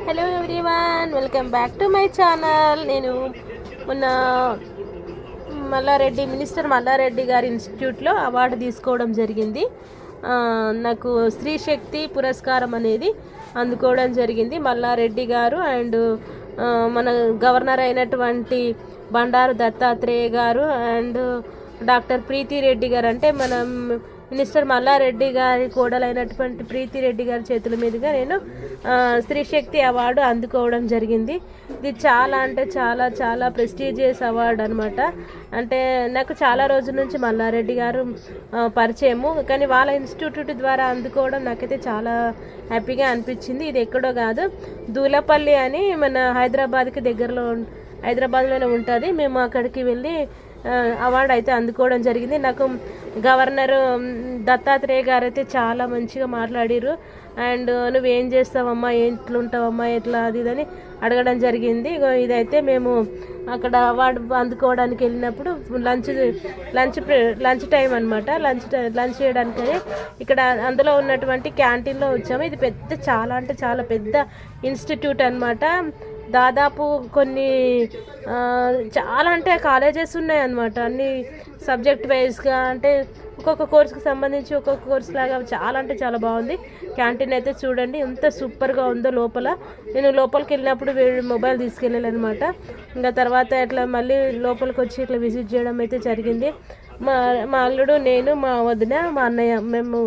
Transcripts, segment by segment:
Hello everyone, welcome back to my channel. నేను మొన్న minister Mallareddy గారి ఇన్స్టిట్యూట్లో అవార్డు తీసుకోవడం జరిగింది. నాకు స్త్రీ శక్తి పురస్కారం అనేది అందుకోవడం జరిగింది. మల్లారెడ్డి గారు అండ్ మన గవర్నర్ అయినటువంటి బండారు దత్తాత్రేయ గారు అండ్ డాక్టర్ ప్రీతి రెడ్డి గారు, అంటే మనం మినిస్టర్ మల్లారెడ్డి గారి కోడలైనటువంటి ప్రీతి రెడ్డి గారి చేతుల మీదుగా నేను స్త్రీ శక్తి అవార్డు అందుకోవడం జరిగింది. ఇది చాలా అంటే చాలా చాలా ప్రెస్టీజియస్ అవార్డు అనమాట. అంటే నాకు చాలా రోజుల నుంచి మల్లారెడ్డి గారు పరిచయము, కానీ వాళ్ళ ఇన్స్టిట్యూట్ ద్వారా అందుకోవడం నాకైతే చాలా హ్యాపీగా అనిపించింది. ఇది ఎక్కడో కాదు, దూలపల్లి అని మన హైదరాబాద్లోనే ఉంటుంది. మేము అక్కడికి వెళ్ళి అవార్డు అయితే అందుకోవడం జరిగింది. నాకు గవర్నర్ దత్తాత్రేయ గారు అయితే చాలా మంచిగా మాట్లాడారు. అండ్ నువ్వేం చేస్తావమ్మా, ఎట్లుంటావమ్మా, ఎట్లా అది ఇదని అడగడం జరిగింది. ఇదైతే మేము అక్కడ అవార్డు అందుకోవడానికి వెళ్ళినప్పుడు లంచ్ టైం అనమాట. లంచ్ చేయడానికి ఇక్కడ అందులో ఉన్నటువంటి క్యాంటీన్లో వచ్చాము. ఇది చాలా అంటే చాలా పెద్ద ఇన్స్టిట్యూట్ అనమాట. దాదాపు కొన్ని చాలా అంటే కాలేజెస్ ఉన్నాయి అన్నమాట. అన్ని సబ్జెక్ట్ వైజ్గా, అంటే ఒక్కొక్క కోర్సుకి సంబంధించి ఒక్కొక్క కోర్సు లాగా చాలా అంటే చాలా బాగుంది. క్యాంటీన్ అయితే చూడండి ఎంత సూపర్గా ఉందో. నేను లోపలికి వెళ్ళినప్పుడు మొబైల్ తీసుకెళ్ళాను అనమాట. ఇంకా తర్వాత ఇట్లా మళ్ళీ లోపలికి వచ్చి ఇట్లా విజిట్ చేయడం అయితే జరిగింది. మా అల్లుడు, నేను, మా వదిన, మా అన్నయ్య, మేము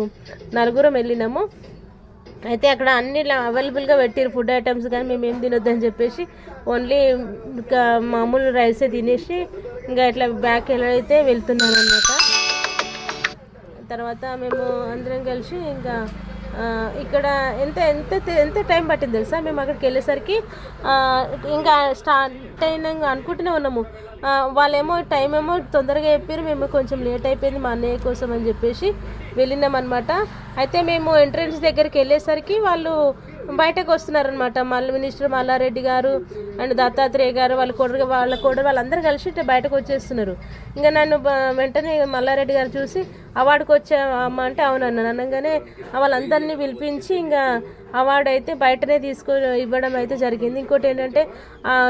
నలుగురం వెళ్ళినాము. అయితే అక్కడ అన్ని అవైలబుల్గా పెట్టారు ఫుడ్ ఐటమ్స్, కానీ మేము ఏం తినొద్దని చెప్పేసి ఓన్లీ ఇంకా మామూలు రైసే తినేసి ఇంకా ఇట్లా బ్యాక్ అయితే వెళ్తున్నాను అనమాట. తర్వాత మేము అందరం కలిసి ఇంకా ఇక్కడ ఎంత టైం పట్టింది తెలుసా? మేము అక్కడికి వెళ్ళేసరికి ఇంకా స్టార్ట్ అయినా అనుకుంటూనే ఉన్నాము. వాళ్ళేమో టైం ఏమో తొందరగా చెప్పారు, మేము కొంచెం లేట్ అయిపోయింది మా అన్నయ్య కోసం అని చెప్పేసి వెళ్ళినామన్నమాట. అయితే మేము ఎంట్రన్స్ దగ్గరికి వెళ్ళేసరికి వాళ్ళు బయటకు వస్తున్నారనమాట. మినిస్టర్ మల్లారెడ్డి గారు అండ్ దత్తాత్రేయ గారు వాళ్ళ కోడలు వాళ్ళందరూ కలిసి బయటకు వచ్చేస్తున్నారు. ఇంకా నన్ను వెంటనే మల్లారెడ్డి గారు చూసి అవార్డుకి వచ్చామా అంటే అవునన్నాను. అనగానే వాళ్ళందరినీ పిలిపించి ఇంకా అవార్డు అయితే బయటనే ఇవ్వడం అయితే జరిగింది. ఇంకోటి ఏంటంటే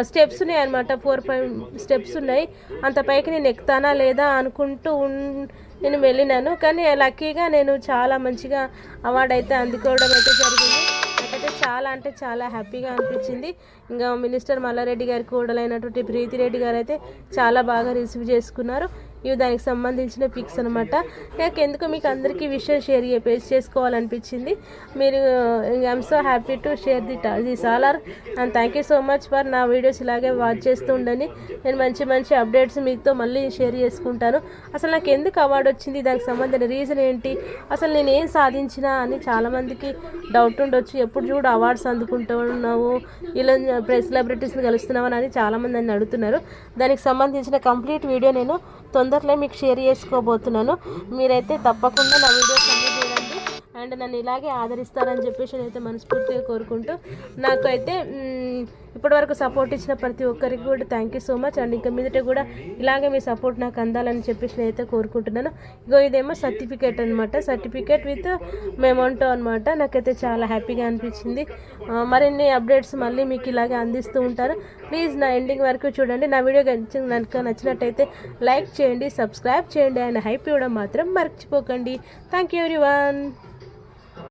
స్టెప్స్ ఉన్నాయి అనమాట, 4-5 స్టెప్స్ ఉన్నాయి. అంత పైకి నేను ఎక్కుతానా లేదా అనుకుంటూ నేను వెళ్ళినాను. కానీ లక్కీగా నేను చాలా మంచిగా అవార్డు అయితే అందుకోవడం అయితే జరిగింది. నాకైతే చాలా అంటే చాలా హ్యాపీగా అనిపించింది. ఇంకా మినిస్టర్ మల్లారెడ్డి గారి కోడలైనటువంటి ప్రీతి రెడ్డి గారు అయితే చాలా బాగా రిసీవ్ చేసుకున్నారు. ఇవి దానికి సంబంధించిన పిక్స్ అనమాట. నాకు ఎందుకు మీకు అందరికీ విషయం షేర్ చేసుకోవాలనిపించింది. మీరు I'm so happy to share this all are and thank you so much for నా వీడియోస్ ఇలాగే వాచ్ చేస్తూ ఉండండి. నేను మంచి మంచి అప్డేట్స్ మీతో మళ్ళీ షేర్ చేసుకుంటాను. అసలు నాకు ఎందుకు అవార్డు వచ్చింది, దానికి సంబంధించిన రీజన్ ఏంటి, అసలు నేను ఏం సాధించినా అని చాలామందికి డౌట్ ఉండొచ్చు. ఎప్పుడు చూడు అవార్డ్స్ అందుకుంటూ ఉన్నావు, ఇలా సెలబ్రిటీస్ని కలుస్తున్నావు అని చాలామంది నన్ను అడుగుతున్నారు. దానికి సంబంధించిన కంప్లీట్ వీడియో నేను తొందరలో మీకు షేర్ చేసుకోబోతున్నాను. మీరైతే తప్పకుండా నా వీడియోస్ అన్నీ చూడండి అండ్ నన్ను ఇలాగే ఆదరిస్తారని చెప్పేసి నేనైతే మనస్ఫూర్తిగా కోరుకుంటూ, నాకైతే ఇప్పటివరకు సపోర్ట్ ఇచ్చిన ప్రతి ఒక్కరికి కూడా thank you so much. And ఇంకా మీదట కూడా ఇలాగే మీ సపోర్ట్ నాకు అందాలని చెప్పేసి నేనైతే కోరుకుంటున్నాను. ఇదేమో సర్టిఫికేట్ అనమాట, సర్టిఫికేట్ విత్ మెమోంటో అనమాట. నాకైతే చాలా హ్యాపీగా అనిపించింది. మరిన్ని అప్డేట్స్ మళ్ళీ మీకు ఇలాగే అందిస్తూ ఉంటారు. ప్లీజ్ నా ఎండింగ్ వరకు చూడండి. నా వీడియో కనుక నచ్చినట్టయితే లైక్ చేయండి, సబ్స్క్రైబ్ చేయండి అండ్ హైప్ ఇవ్వడం మాత్రం మర్చిపోకండి. Thank you everyone.